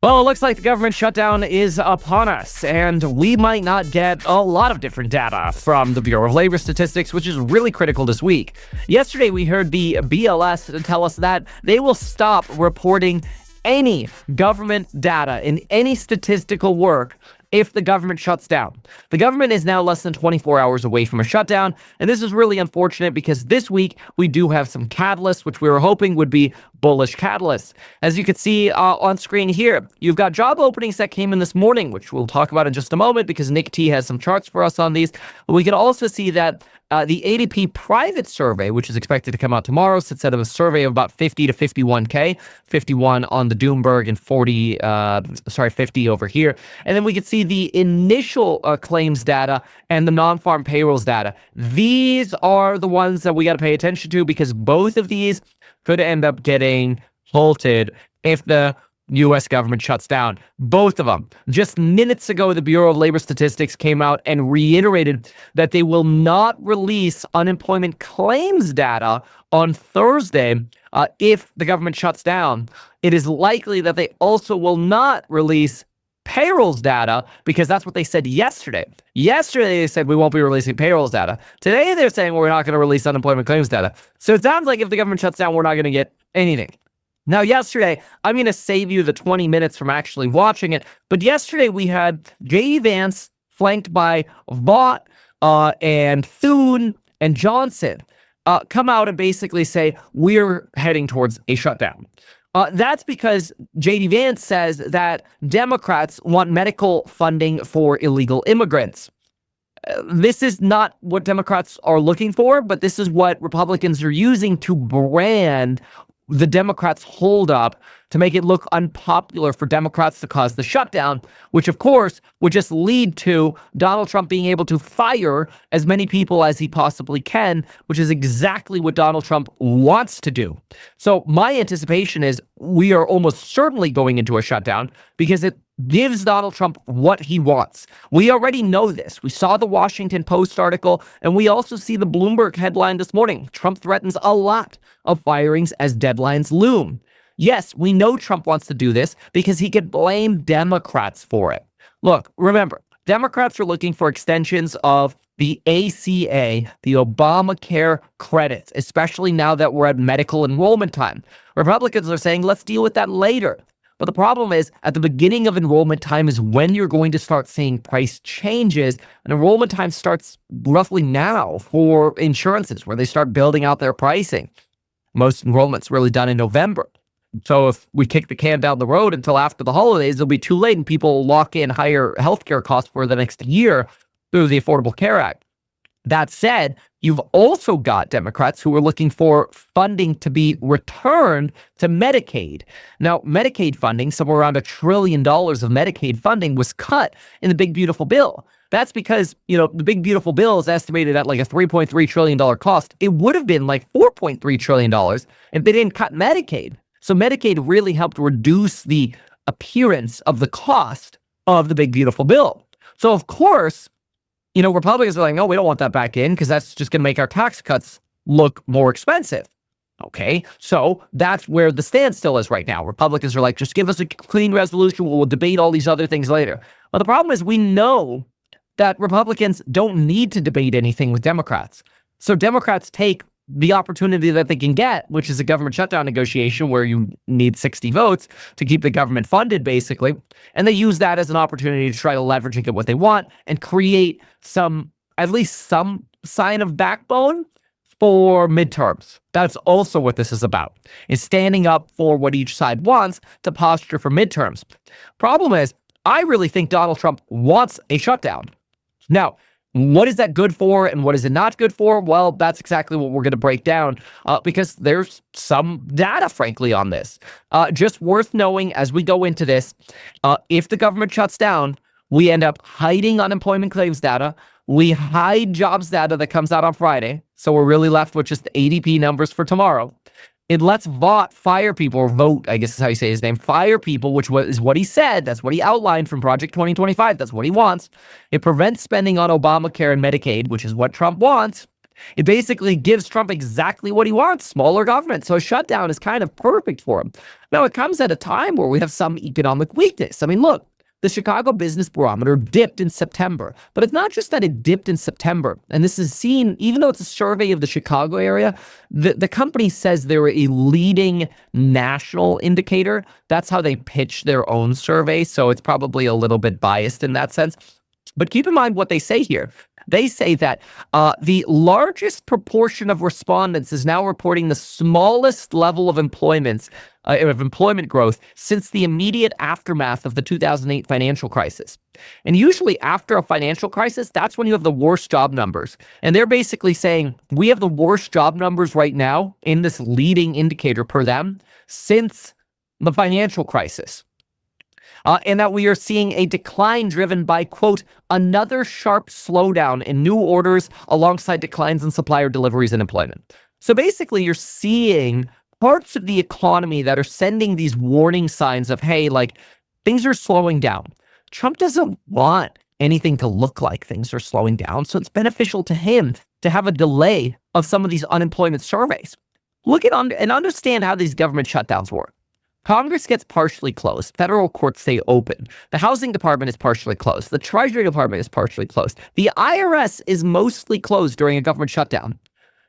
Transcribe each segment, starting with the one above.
Well, it looks like the government shutdown is upon us, and we might not get a lot of different data from the Bureau of Labor Statistics, which is really critical this week. Yesterday, we heard the BLS tell us that they will stop reporting any government data in any statistical work if the government shuts down. The government is now less than 24 hours away from a shutdown, and this is really unfortunate because this week we do have some catalysts, which we were hoping would be bullish catalysts. As you can see on screen here, you've got job openings that came in this morning, which we'll talk about in just a moment because Nick T has some charts for us on these. But we can also see that the ADP private survey, which is expected to come out tomorrow, sits at a survey of about 50 to 51K, 51 on the Doomberg and 50 over here. And then we can see the initial claims data and the non-farm payrolls data. These are the ones that we got to pay attention to because both of these could end up getting halted if the U.S. government shuts down. Both of them. Just minutes ago, the Bureau of Labor Statistics came out and reiterated that they will not release unemployment claims data on Thursday if the government shuts down. It is likely that they also will not release payrolls data because that's what they said yesterday. Yesterday, they said we won't be releasing payrolls data. Today, they're saying we're not going to release unemployment claims data. So it sounds like if the government shuts down, we're not going to get anything. Now, yesterday, I'm going to save you the 20 minutes from actually watching it, but yesterday we had J.D. Vance flanked by Vaught and Thune and Johnson come out and basically say, we're heading towards a shutdown. That's because J.D. Vance says that Democrats want medical funding for illegal immigrants. This is not what Democrats are looking for, but this is what Republicans are using to brand the Democrats' holdup to make it look unpopular for Democrats to cause the shutdown, which, of course, would just lead to Donald Trump being able to fire as many people as he possibly can, which is exactly what Donald Trump wants to do. So my anticipation is we are almost certainly going into a shutdown because it gives Donald Trump what he wants. We already know this. We saw the Washington Post article, and we also see the Bloomberg headline this morning. Trump threatens a lot of firings as deadlines loom. Yes, we know Trump wants to do this because he could blame Democrats for it. Look, remember, Democrats are looking for extensions of the ACA, the Obamacare credits, especially now that we're at medical enrollment time. Republicans are saying, let's deal with that later. But the problem is, at the beginning of enrollment time is when you're going to start seeing price changes. And enrollment time starts roughly now for insurances, where they start building out their pricing. Most enrollment's really done in November. So if we kick the can down the road until after the holidays, it'll be too late and people will lock in higher healthcare costs for the next year through the Affordable Care Act. That said, you've also got Democrats who are looking for funding to be returned to Medicaid. Now, Medicaid funding, somewhere around $1 trillion of Medicaid funding was cut in the Big Beautiful Bill. That's because, the Big Beautiful Bill is estimated at like a $3.3 trillion cost. It would have been like $4.3 trillion if they didn't cut Medicaid. So Medicaid really helped reduce the appearance of the cost of the Big Beautiful Bill. So, of course, Republicans are like, no, we don't want that back in because that's just going to make our tax cuts look more expensive. Okay, so that's where the standstill is right now. Republicans are like, just give us a clean resolution. We'll debate all these other things later. But the problem is we know that Republicans don't need to debate anything with Democrats. So Democrats take the opportunity that they can get, which is a government shutdown negotiation where you need 60 votes to keep the government funded, basically. And they use that as an opportunity to try to leverage and get what they want and create at least some sign of backbone for midterms. That's also what this is about, is standing up for what each side wants to posture for midterms. Problem is, I really think Donald Trump wants a shutdown. Now, what is that good for and what is it not good for? Well, that's exactly what we're going to break down because there's some data, frankly, on this. Just worth knowing as we go into this, if the government shuts down, we end up hiding unemployment claims data. We hide jobs data that comes out on Friday. So we're really left with just the ADP numbers for tomorrow. It lets Vaught fire people, or vote, I guess is how you say his name, fire people, which is what he said. That's what he outlined from Project 2025. That's what he wants. It prevents spending on Obamacare and Medicaid, which is what Trump wants. It basically gives Trump exactly what he wants, smaller government. So a shutdown is kind of perfect for him. Now, it comes at a time where we have some economic weakness. I mean, look, the Chicago Business Barometer dipped in September, but it's not just that it dipped in September. And this is seen, even though it's a survey of the Chicago area, the company says they're a leading national indicator. That's how they pitch their own survey. So it's probably a little bit biased in that sense. But keep in mind what they say here. They say that the largest proportion of respondents is now reporting the smallest level of employment growth since the immediate aftermath of the 2008 financial crisis. And usually after a financial crisis, that's when you have the worst job numbers. And they're basically saying we have the worst job numbers right now in this leading indicator per them since the financial crisis. And that we are seeing a decline driven by, quote, another sharp slowdown in new orders alongside declines in supplier deliveries and employment. So basically, you're seeing parts of the economy that are sending these warning signs of, hey, like, things are slowing down. Trump doesn't want anything to look like things are slowing down, so it's beneficial to him to have a delay of some of these unemployment surveys. Look at and understand how these government shutdowns work. Congress gets partially closed. Federal courts stay open. The housing department is partially closed. The Treasury Department is partially closed. The IRS is mostly closed during a government shutdown.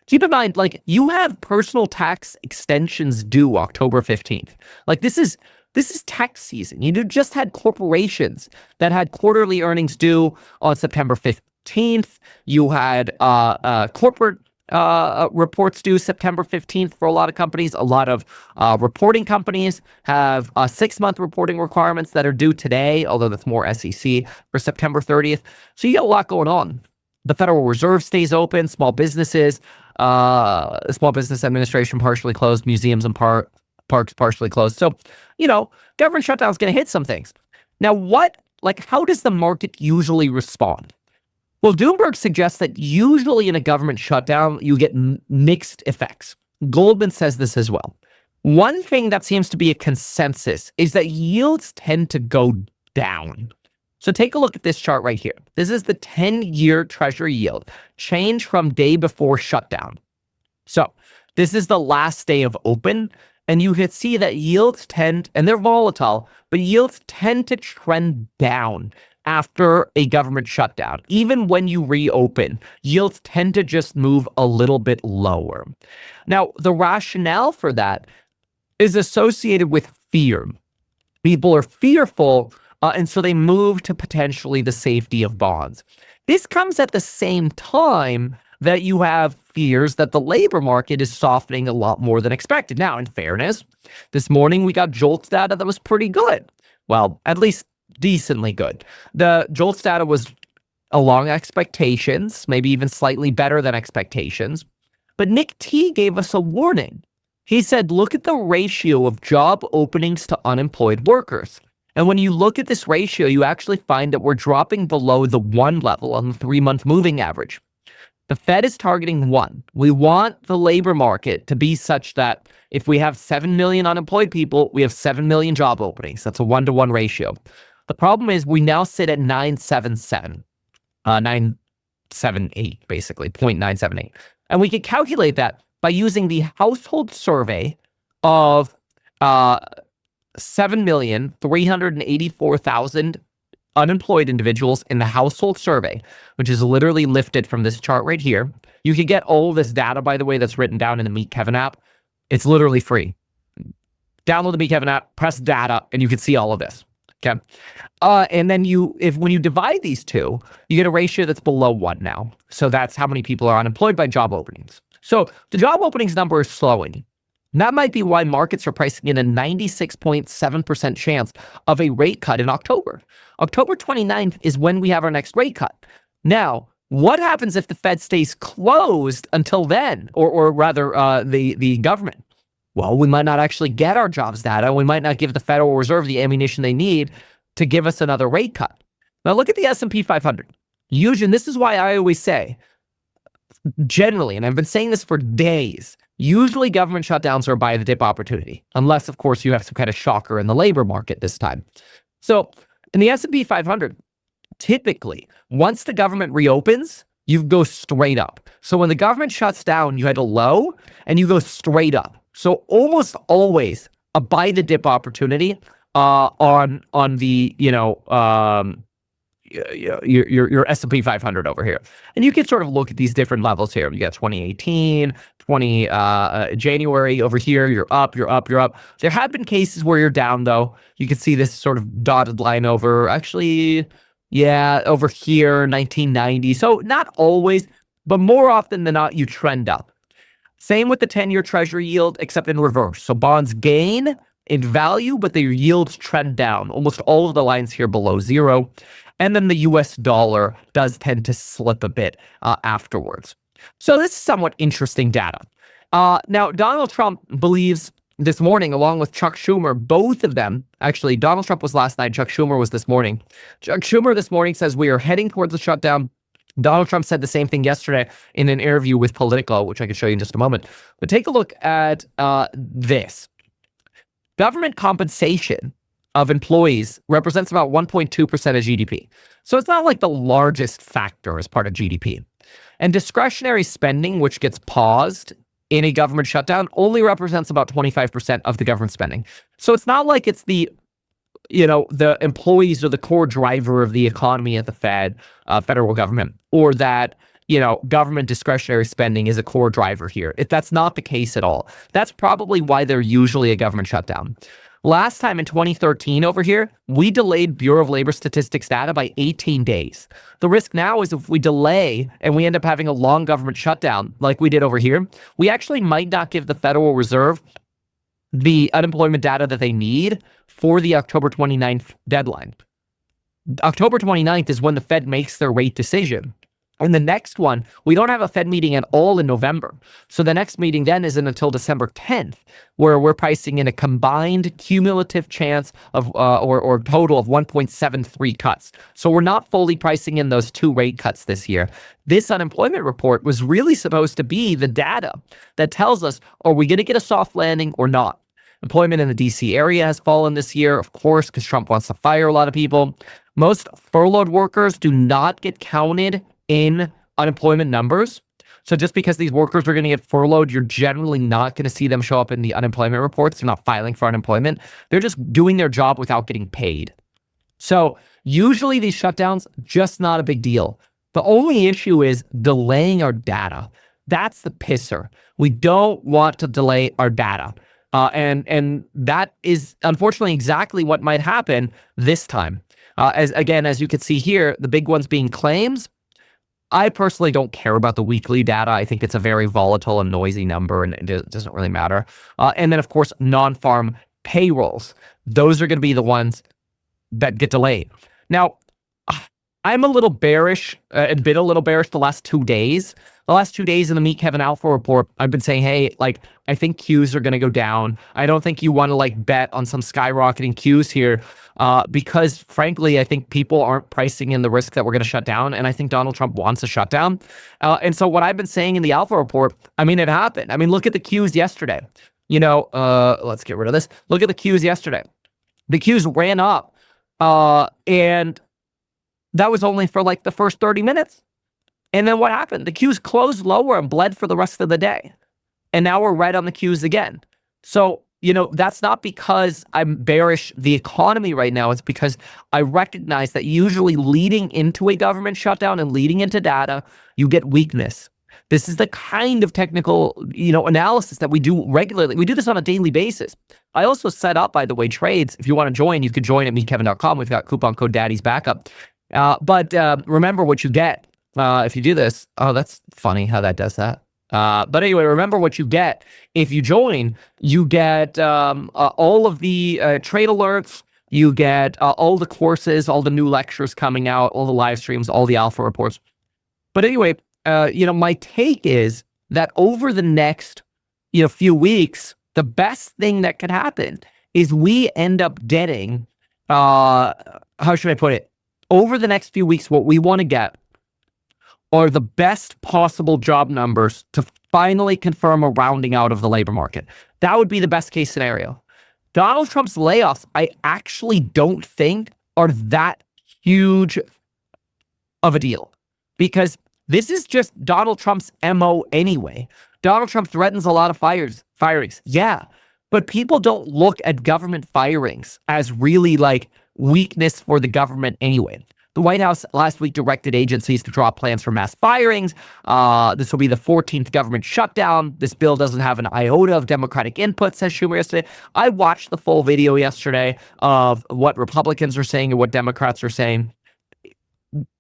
Keep in mind, like, you have personal tax extensions due October 15th. Like, this is tax season. You just had corporations that had quarterly earnings due on September 15th. You had corporate reports due September 15th for a lot of companies. A lot of reporting companies have 6-month reporting requirements that are due today, although that's more SEC, for September 30th. So you got a lot going on. The Federal Reserve stays open. Small business administration partially closed. Museums and parks partially closed. So, government shutdown is going to hit some things. Now, how does the market usually respond? Well, Bloomberg suggests that usually in a government shutdown, you get mixed effects. Goldman says this as well. One thing that seems to be a consensus is that yields tend to go down. So take a look at this chart right here. This is the 10-year Treasury yield change from day before shutdown. So this is the last day of open, and you can see that yields and they're volatile, but yields tend to trend down after a government shutdown. Even when you reopen, yields tend to just move a little bit lower. Now, the rationale for that is associated with fear. People are fearful, and so they move to potentially the safety of bonds. This comes at the same time that you have fears that the labor market is softening a lot more than expected. Now, in fairness, this morning we got JOLTS data that was pretty good. Well, at least decently good. The JOLTS data was along expectations, maybe even slightly better than expectations. But Nick T gave us a warning. He said, look at the ratio of job openings to unemployed workers. And when you look at this ratio, you actually find that we're dropping below the 1 level on the 3-month moving average. The Fed is targeting 1. We want the labor market to be such that if we have 7 million unemployed people, we have 7 million job openings. That's a 1-to-1 ratio. The problem is we now sit at 978, basically, 0.978. And we can calculate that by using the household survey of 7,384,000 unemployed individuals in the household survey, which is literally lifted from this chart right here. You can get all this data, by the way, that's written down in the Meet Kevin app. It's literally free. Download the Meet Kevin app, press data, and you can see all of this. Okay. And then when you divide these two, you get a ratio that's below 1 now. So that's how many people are unemployed by job openings. So the job openings number is slowing. And that might be why markets are pricing in a 96.7% chance of a rate cut in October. October 29th is when we have our next rate cut. Now, what happens if the Fed stays closed until then, or rather the government? Well, we might not actually get our jobs data. We might not give the Federal Reserve the ammunition they need to give us another rate cut. Now, look at the S&P 500. Usually, and this is why I always say, generally, and I've been saying this for days, usually government shutdowns are a buy the dip opportunity, unless, of course, you have some kind of shocker in the labor market this time. So in the S&P 500, typically, once the government reopens, you go straight up. So when the government shuts down, you had a low and you go straight up. So almost always a buy the dip opportunity on the your S&P 500 over here. And you can sort of look at these different levels here. You got 2018, January over here. You're up, you're up, you're up. There have been cases where you're down, though. You can see this sort of dotted line over, actually, yeah, over here, 1990. So not always, but more often than not, you trend up. Same with the 10-year Treasury yield, except in reverse. So bonds gain in value, but their yields trend down. Almost all of the lines here below zero. And then the US dollar does tend to slip a bit afterwards. So this is somewhat interesting data. Now, Donald Trump believes this morning, along with Chuck Schumer, both of them, actually, Donald Trump was last night, Chuck Schumer was this morning. Chuck Schumer this morning says we are heading towards a shutdown. Donald Trump said the same thing yesterday in an interview with Politico, which I can show you in just a moment. But take a look at this. Government compensation of employees represents about 1.2% of GDP. So it's not like the largest factor as part of GDP. And discretionary spending, which gets paused in a government shutdown, only represents about 25% of the government spending. So it's not like it's the employees are the core driver of the economy at the federal government, or that, government discretionary spending is a core driver here. That's not the case at all. That's probably why they're usually a government shutdown. Last time in 2013 over here, we delayed Bureau of Labor Statistics data by 18 days. The risk now is if we delay and we end up having a long government shutdown like we did over here, we actually might not give the Federal Reserve the unemployment data that they need for the October 29th deadline. October 29th is when the Fed makes their rate decision. And the next one, we don't have a Fed meeting at all in November. So the next meeting then isn't until December 10th, where we're pricing in a combined cumulative chance of or total of 1.73 cuts. So we're not fully pricing in those 2 rate cuts this year. This unemployment report was really supposed to be the data that tells us, are we going to get a soft landing or not? Employment in the DC area has fallen this year, of course, because Trump wants to fire a lot of people. Most furloughed workers do not get counted in unemployment numbers. So just because these workers are going to get furloughed, you're generally not going to see them show up in the unemployment reports. They're not filing for unemployment. They're just doing their job without getting paid. So usually these shutdowns, just not a big deal. The only issue is delaying our data. That's the pisser. We don't want to delay our data. And that is unfortunately exactly what might happen this time. As you can see here, the big ones being claims. I personally don't care about the weekly data. I think it's a very volatile and noisy number, and it doesn't really matter. And then, of course, non-farm payrolls. Those are going to be the ones that get delayed. Now, I'm a little bearish and been a little bearish the last 2 days. The last 2 days in the Meet Kevin Alpha report, I've been saying, hey, I think Qs are going to go down. I don't think you want to bet on some skyrocketing Qs here because, frankly, I think people aren't pricing in the risk that we're going to shut down. And I think Donald Trump wants a shutdown. And so what I've been saying in the Alpha report, it happened. Look at the Qs yesterday. Let's get rid of this. Look at the Qs yesterday. The Qs ran up and that was only for the first 30 minutes. And then what happened? The Qs closed lower and bled for the rest of the day. And now we're right on the Qs again. So, that's not because I'm bearish the economy right now. It's because I recognize that usually leading into a government shutdown and leading into data, you get weakness. This is the kind of technical, analysis that we do regularly. We do this on a daily basis. I also set up, by the way, trades. If you want to join, you could join at meetkevin.com. We've got coupon code Daddy's Backup. But remember what you get if you do this. Oh, that's funny how that does that. But anyway, remember what you get. If you join, you get all of the trade alerts. You get all the courses, all the new lectures coming out, all the live streams, all the alpha reports. But anyway, my take is that over the next few weeks, the best thing that could happen is we end up getting, how should I put it? Over the next few weeks, what we want to get are the best possible job numbers to finally confirm a rounding out of the labor market. That would be the best case scenario. Donald Trump's layoffs, I actually don't think are that huge of a deal because This is just Donald Trump's MO anyway. Donald Trump threatens a lot of firings. Yeah. But people don't look at government firings as really like weakness for the government anyway. The White House last week directed agencies to draw up plans for mass firings. This will be the 14th government shutdown. This bill doesn't have an iota of Democratic input, says Schumer yesterday. I watched the full video yesterday of what Republicans are saying and what Democrats are saying.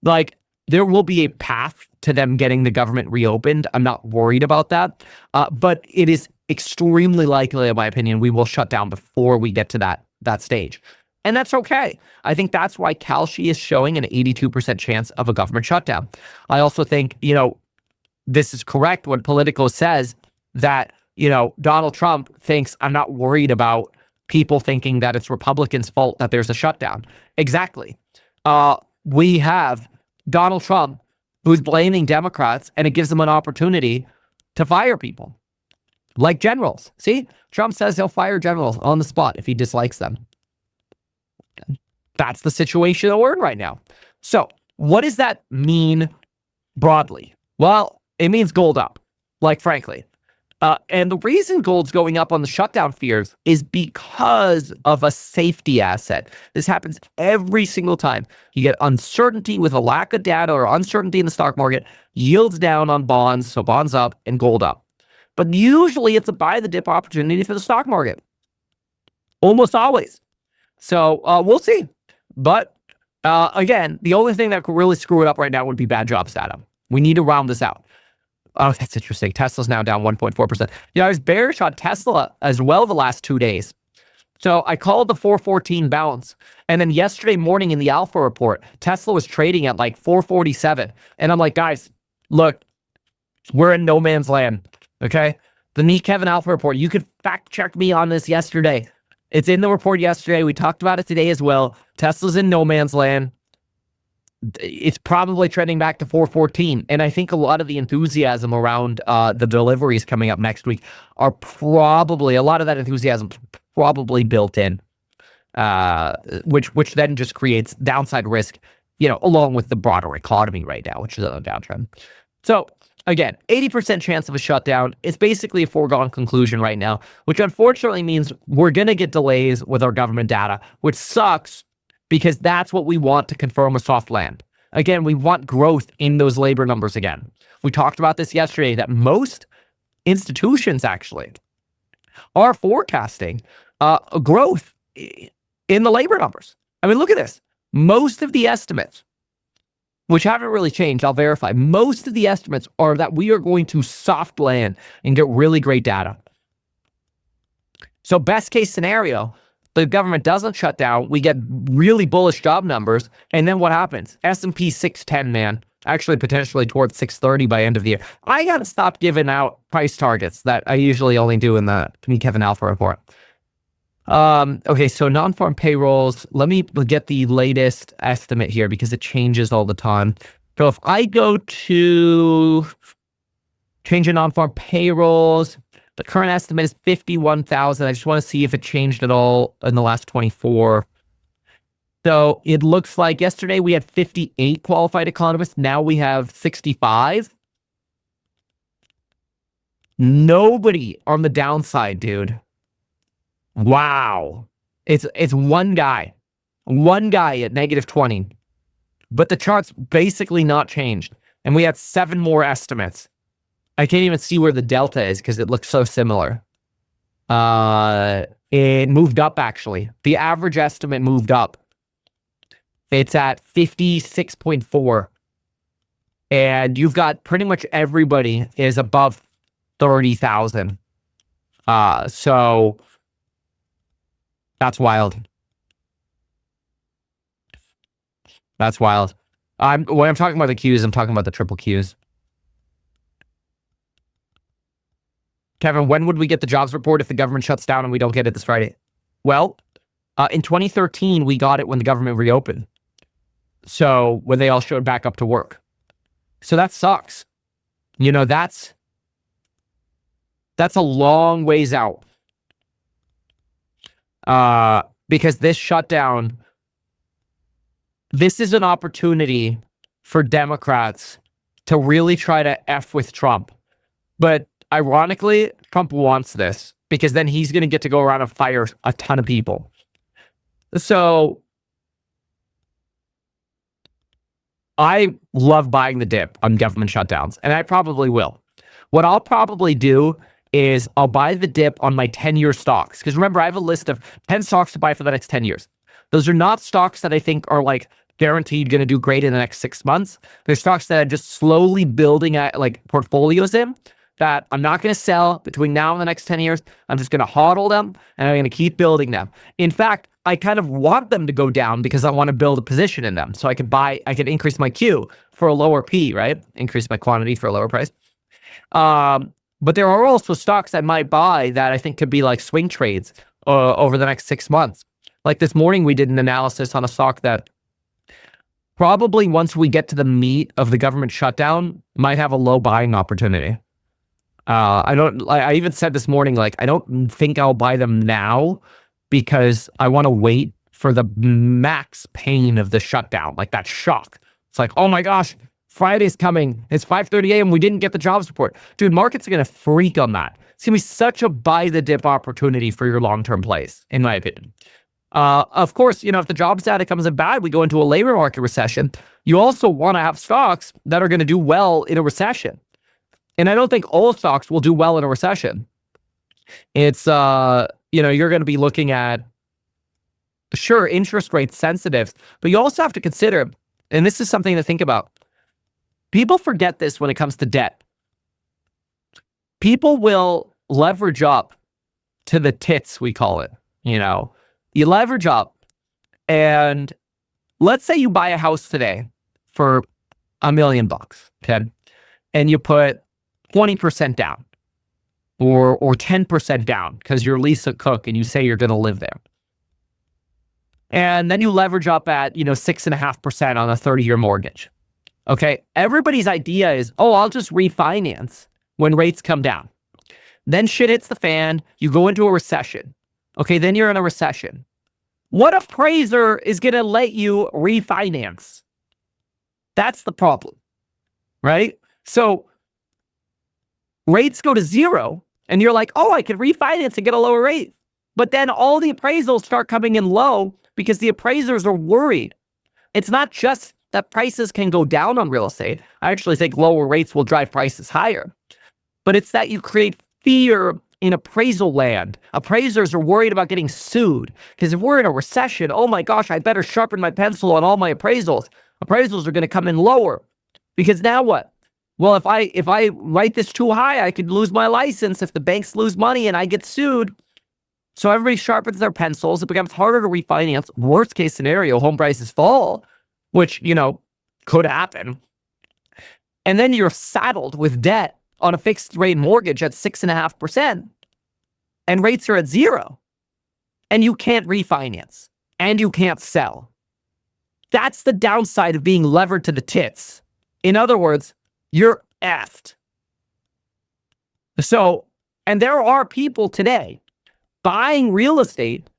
Like, there will be a path to them getting the government reopened. I'm not worried about that. But it is extremely likely, in my opinion, we will shut down before we get to that stage. And that's okay. I think that's why Kalshi is showing an 82% chance of a government shutdown. I also think, this is correct when Politico says that, Donald Trump thinks I'm not worried about people thinking that it's Republicans' fault that there's a shutdown. Exactly. We have Donald Trump who's blaming Democrats, and it gives them an opportunity to fire people like generals. See, Trump says he'll fire generals on the spot if he dislikes them. That's the situation that we're in right now. So what does that mean broadly? Well, it means gold up, frankly. And the reason gold's going up on the shutdown fears is because of a safety asset. This happens every single time. You get uncertainty with a lack of data or uncertainty in the stock market, yields down on bonds, so bonds up and gold up. But usually it's a buy the dip opportunity for the stock market. Almost always. So we'll see. But again, the only thing that could really screw it up right now would be bad jobs data. We need to round this out. Oh, that's interesting. Tesla's now down 1.4%. I was bearish on Tesla as well the last 2 days. So I called the 414 bounce. And then yesterday morning in the Alpha report, Tesla was trading at 447. And I'm like, guys, look, we're in no man's land. Okay? The Me Kevin Alpha report, you could fact check me on this yesterday. It's in the report yesterday. We talked about it today as well. Tesla's in no man's land. It's probably trending back to 414. And I think a lot of the enthusiasm around the deliveries coming up next week are probably, a lot of that enthusiasm probably built in, which then just creates downside risk, along with the broader economy right now, which is on a downtrend. So again, 80% chance of a shutdown. It's basically a foregone conclusion right now, which unfortunately means we're going to get delays with our government data, which sucks because that's what we want to confirm a soft land. Again, we want growth in those labor numbers again. We talked about this yesterday, that most institutions actually are forecasting a growth in the labor numbers. I mean, look at this. Most of the estimates, which haven't really changed, I'll verify, most of the estimates are that we are going to soft land and get really great data. So best case scenario, the government doesn't shut down, we get really bullish job numbers, and then what happens? S&P 610, man. Actually, potentially towards 630 by end of the year. I got to stop giving out price targets that I usually only do in the Me Kevin Alpha report. Okay, so non-farm payrolls. Let me get the latest estimate here because it changes all the time. So if I go to change in non-farm payrolls, the current estimate is 51,000. I just want to see if it changed at all in the last 24. So it looks like yesterday we had 58 qualified economists. Now we have 65. Nobody on the downside, dude. Wow. It's one guy at negative 20, but the chart's basically not changed. And we had 7 more estimates. I can't even see where the delta is because it looks so similar. It moved up, actually. The average estimate moved up. It's at 56.4. And you've got pretty much everybody is above 30,000. So that's wild. That's wild. When I'm talking about the Qs, I'm talking about the triple Qs. Kevin, when would we get the jobs report if the government shuts down and we don't get it this Friday? Well, in 2013, we got it when the government reopened. So when they all showed back up to work. So that sucks. That's a long ways out. Because this shutdown, this is an opportunity for Democrats to really try to F with Trump. But ironically, Trump wants this because then he's going to get to go around and fire a ton of people. So I love buying the dip on government shutdowns, and I probably will. What I'll probably do is I'll buy the dip on my 10-year stocks. Because remember, I have a list of 10 stocks to buy for the next 10 years. Those are not stocks that I think are like guaranteed going to do great in the next 6 months. They're stocks that I'm just slowly building at, like, portfolios in, that I'm not going to sell between now and the next 10 years. I'm just going to hodl them, and I'm going to keep building them. In fact, I kind of want them to go down because I want to build a position in them. So I could increase my Q for a lower P, right? Increase my quantity for a lower price. But there are also stocks I might buy that I think could be like swing trades over the next 6 months. Like this morning, we did an analysis on a stock that probably once we get to the meat of the government shutdown, might have a low buying opportunity. I even said this morning, like, I don't think I'll buy them now because I want to wait for the max pain of the shutdown, like that shock. It's like, oh my gosh, Friday's coming. It's 5:30 a.m. We didn't get the jobs report. Dude, markets are going to freak on that. It's going to be such a buy the dip opportunity for your long-term plays, in my opinion. Of course, if the jobs data comes in bad, we go into a labor market recession. You also want to have stocks that are going to do well in a recession. And I don't think all stocks will do well in a recession. It's, you're going to be looking at, sure, interest rate sensitive, but you also have to consider, and this is something to think about. People forget this when it comes to debt. People will leverage up to the tits, we call it. You leverage up, and let's say you buy a house today for $1 million, okay? And you put 20% down or 10% down because you're Lisa Cook and you say you're going to live there. And then you leverage up at, 6.5% on a 30-year mortgage. Okay, everybody's idea is, I'll just refinance when rates come down. Then shit hits the fan, you go into a recession. Okay, then you're in a recession. What appraiser is going to let you refinance? That's the problem, right? So rates go to zero, and you're like, I could refinance and get a lower rate. But then all the appraisals start coming in low because the appraisers are worried. It's not just that prices can go down on real estate. I actually think lower rates will drive prices higher. But it's that you create fear in appraisal land. Appraisers are worried about getting sued because if we're in a recession, oh my gosh, I better sharpen my pencil on all my appraisals. Appraisals are going to come in lower because now what? Well, if I write this too high, I could lose my license if the banks lose money and I get sued. So everybody sharpens their pencils. It becomes harder to refinance. Worst case scenario, home prices fall, which, could happen. And then you're saddled with debt on a fixed rate mortgage at 6.5%, and rates are at zero, and you can't refinance, and you can't sell. That's the downside of being levered to the tits. In other words, you're effed. So, and there are people today buying real estate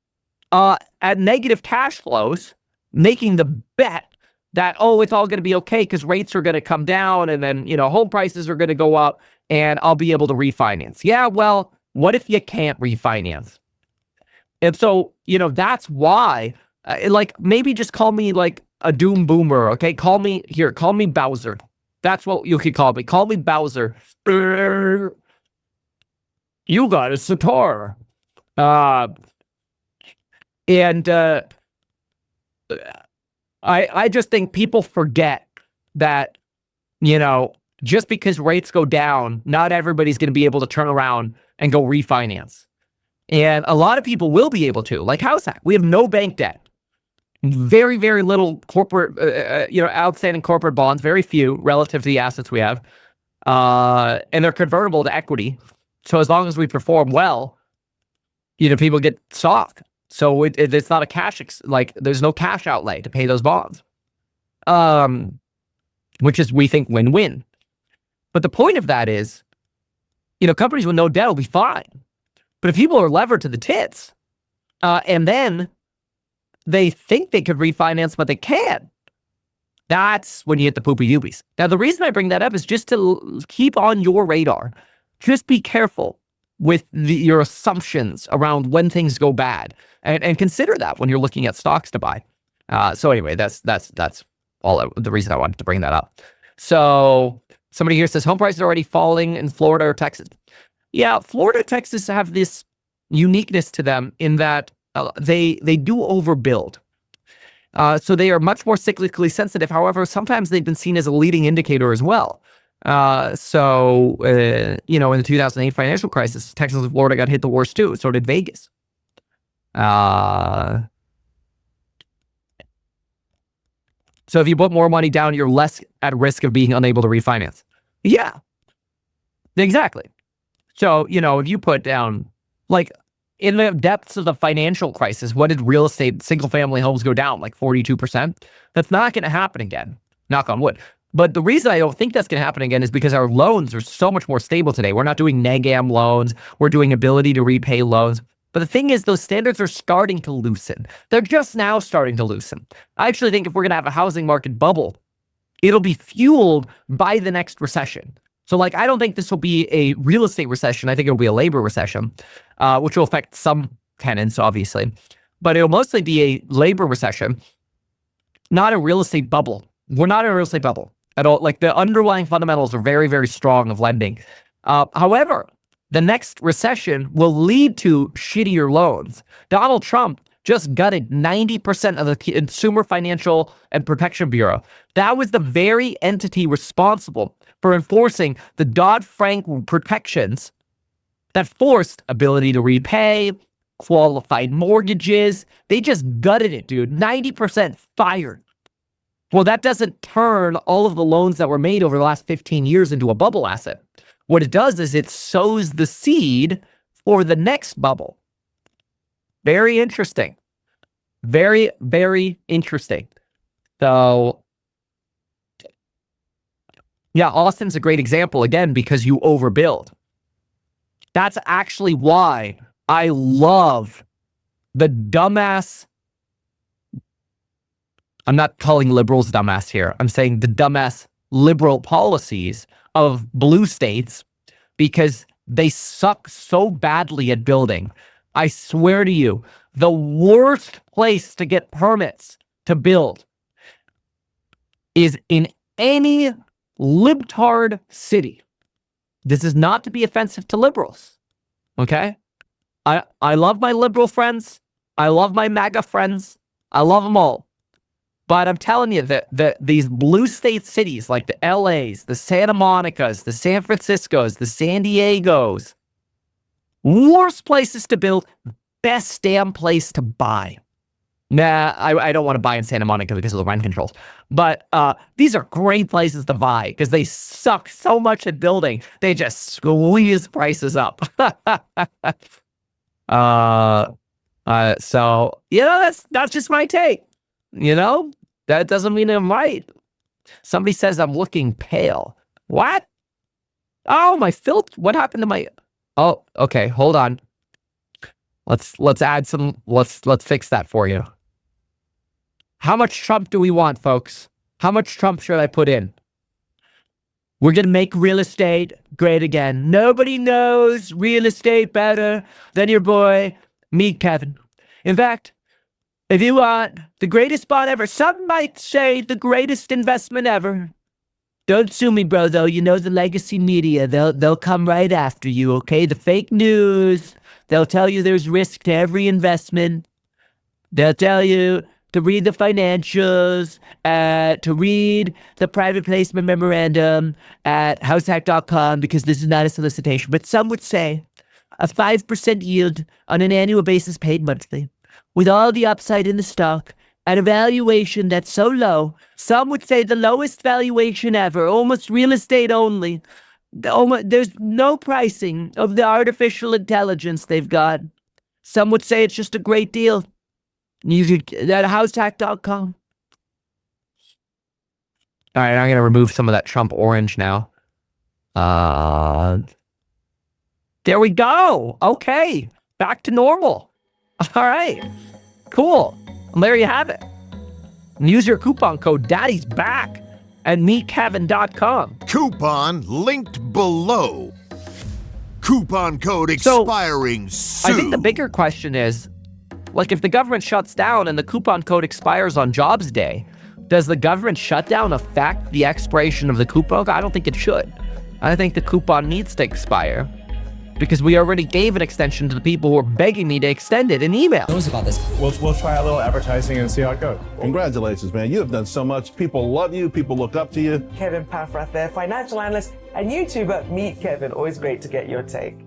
at negative cash flows, making the bet that, it's all going to be okay because rates are going to come down and then, home prices are going to go up and I'll be able to refinance. Yeah, well, what if you can't refinance? And so, that's why, maybe just call me like a doom boomer, okay? Call me Bowser. That's what you could call me. Call me Bowser. You got a sitar. I just think people forget that, just because rates go down, not everybody's going to be able to turn around and go refinance. And a lot of people will be able to, like House Hack. We have no bank debt. Very, very little corporate, outstanding corporate bonds, very few relative to the assets we have. And they're convertible to equity. So as long as we perform well, people get stock. So it's not a cash, there's no cash outlay to pay those bonds, which is, we think, win-win. But the point of that is, companies with no debt will be fine. But if people are levered to the tits, and then they think they could refinance, but they can't, That's when you hit the poopy doobies. Now, the reason I bring that up is just to keep on your radar. Just be careful with your assumptions around when things go bad, and consider that when you're looking at stocks to buy. So anyway, that's the reason I wanted to bring that up. So somebody here says home prices are already falling in Florida or Texas. Yeah, Florida, Texas have this uniqueness to them in that they do overbuild. So they are much more cyclically sensitive. However, sometimes they've been seen as a leading indicator as well. In the 2008 financial crisis, Texas and Florida got hit the worst too. So did Vegas. So if you put more money down, you're less at risk of being unable to refinance. Yeah, exactly. So, if you put down, like, in the depths of the financial crisis, what did real estate, single-family homes go down? Like 42%? That's not going to happen again. Knock on wood. But the reason I don't think that's going to happen again is because our loans are so much more stable today. We're not doing neg-am loans. We're doing ability to repay loans. But the thing is, those standards are starting to loosen. They're just now starting to loosen. I actually think if we're going to have a housing market bubble, it'll be fueled by the next recession. So, I don't think this will be a real estate recession. I think it'll be a labor recession, which will affect some tenants, obviously. But it'll mostly be a labor recession, not a real estate bubble. We're not in a real estate bubble at all. The underlying fundamentals are very, very strong of lending. However, the next recession will lead to shittier loans. Donald Trump just gutted 90% of the Consumer Financial and Protection Bureau. That was the very entity responsible for enforcing the Dodd-Frank protections that forced ability to repay, qualified mortgages. They just gutted it, dude. 90% fired. Well, that doesn't turn all of the loans that were made over the last 15 years into a bubble asset. What it does is it sows the seed for the next bubble. Very interesting. Very, very interesting. So, yeah, Austin's a great example, again, because you overbuild. That's actually why I love the dumbass. I'm not calling liberals dumbass here. I'm saying the dumbass liberal policies of blue states, because they suck so badly at building. I swear to you, the worst place to get permits to build is in any libtard city. This is not to be offensive to liberals, okay? I love my liberal friends. I love my MAGA friends. I love them all. But I'm telling you that these blue state cities like the LAs, the Santa Monicas, the San Franciscos, the San Diegos, worst places to build, best damn place to buy. Nah, I don't want to buy in Santa Monica because of the rent controls. But these are great places to buy because they suck so much at building. They just squeeze prices up. So, that's just my take. That doesn't mean I'm right. Somebody says I'm looking pale. What? Oh, my filter. What happened to my... Oh, okay. Hold on. Let's add some... Let's fix that for you. How much Trump do we want, folks? How much Trump should I put in? We're going to make real estate great again. Nobody knows real estate better than your boy, me, Kevin. In fact, if you want the greatest bond ever, some might say the greatest investment ever. Don't sue me, bro, though. You know the legacy media. They'll come right after you, okay? The fake news. They'll tell you there's risk to every investment. They'll tell you to read the financials, to read the private placement memorandum at househack.com, because this is not a solicitation. But some would say a 5% yield on an annual basis paid monthly, with all the upside in the stock, at a valuation that's so low, some would say the lowest valuation ever, almost real estate only. There's no pricing of the artificial intelligence they've got. Some would say it's just a great deal. You could at househack.com. All right, I'm going to remove some of that Trump orange now. There we go. Okay, back to normal. All right, cool. And there you have it. and use your coupon code Daddy's Back at meetkevin.com. Coupon linked below. Coupon code expiring soon. I think the bigger question is, like, if the government shuts down and the coupon code expires on Jobs Day, does the government shutdown affect the expiration of the coupon? I don't think it should. I think the coupon needs to expire because we already gave an extension to the people who were begging me to extend it in email. Knows about this. We'll try a little advertising and see how it goes. Congratulations, man. You have done so much. People love you. People look up to you. Kevin Paffrath there, financial analyst and YouTuber. Meet Kevin. Always great to get your take.